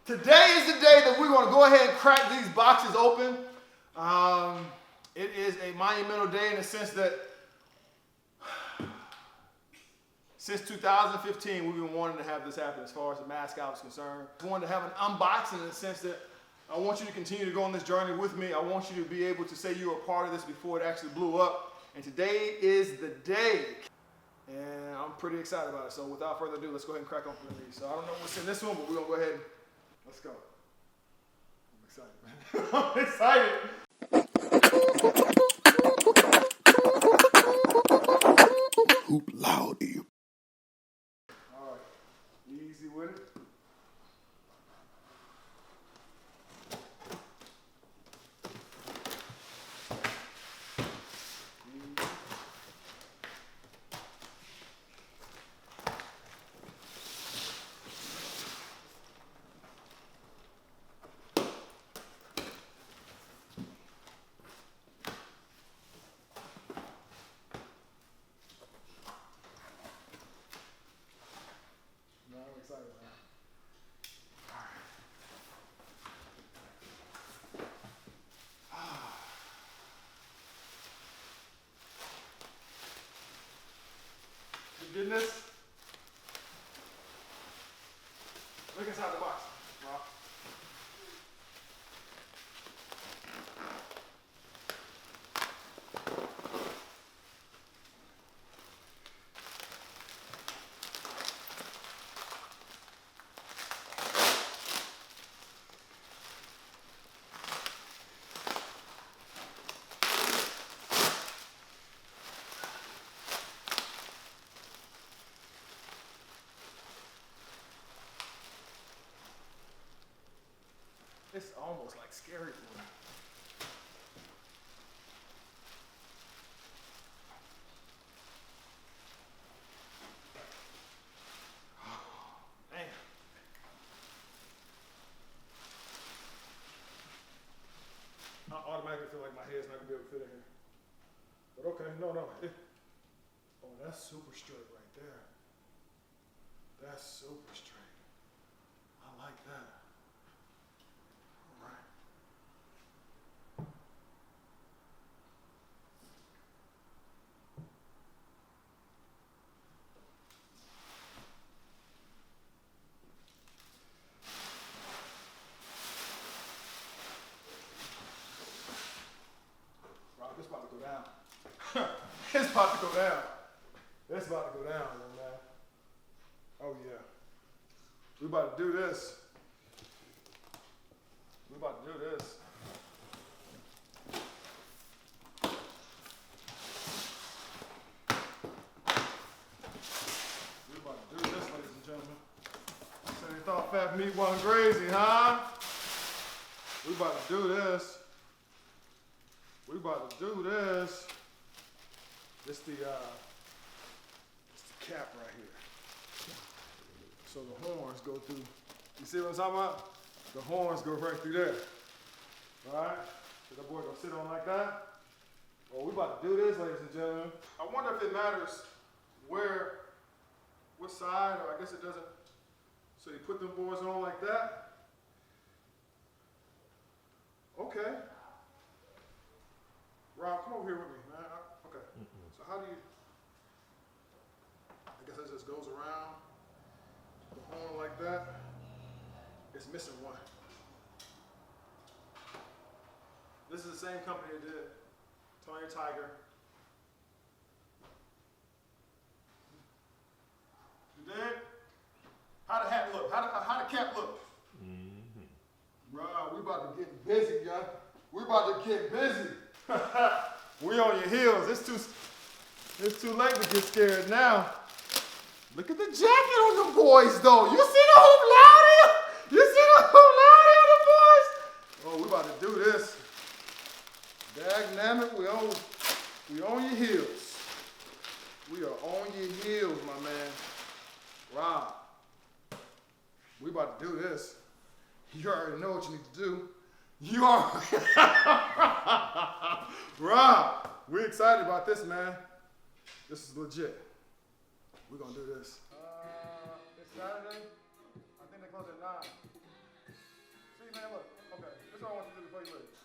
Today is the day that we're going to go ahead and crack these boxes open. It is a monumental day in the sense that since 2015, we've been wanting to have this happen as far as the Mascot is concerned. We wanted to have an unboxing in the sense that I want you to continue to go on this journey with me. I want you to be able to say you were a part of this before it actually blew up. And today is the day. And I'm pretty excited about it. So without further ado, let's go ahead and crack open these. So I don't know what's in this one, but we're going to go ahead and let's go. I'm excited, man. I'm excited. Hoop loudy. All right, easy with it. I'm excited, man. All right. Goodness. Look inside the box, Rob. It's almost like scary for me. Man. I automatically feel like my head's not gonna be able to fit in here. But okay, no. Oh, that's super straight right there. That's super straight. I like that. It's about to go down. It's about to go down. It's about to go down, young man. Oh yeah. We about to do this. We about to do this. We about to do this, ladies and gentlemen. So you thought fat meat wasn't crazy, huh? We about to do this. We about to do this. It's the cap right here. So the horns go through. You see what I'm talking about? The horns go right through there. All right? So that boy gonna sit on like that. Well, we about to do this, ladies and gentlemen. I wonder if it matters what side, or I guess it doesn't. So you put them boys on like that. Okay. Rob, come over here with me, man. Okay. So how do you, I guess it just goes around the horn like that. It's missing one. This is the same company that did Tony Tiger. You dig? How the hat look? How the cap look? Rob, we about to get busy, y'all. We about to get busy. We on your heels. It's too late to get scared now. Look at the jacket on the boys, though. You see the hoop loudy? You see the hoop loudy on the boys? Oh, we about to do this. Dagnammit, we on your heels. We are on your heels, my man. Rob, we about to do this. You already know what you need to do. You are. Rob, we're excited about this, man. This is legit. We're gonna do this. It's Saturday. I think they close at 9. See, man, look. Okay, this is what I want you to do before you leave.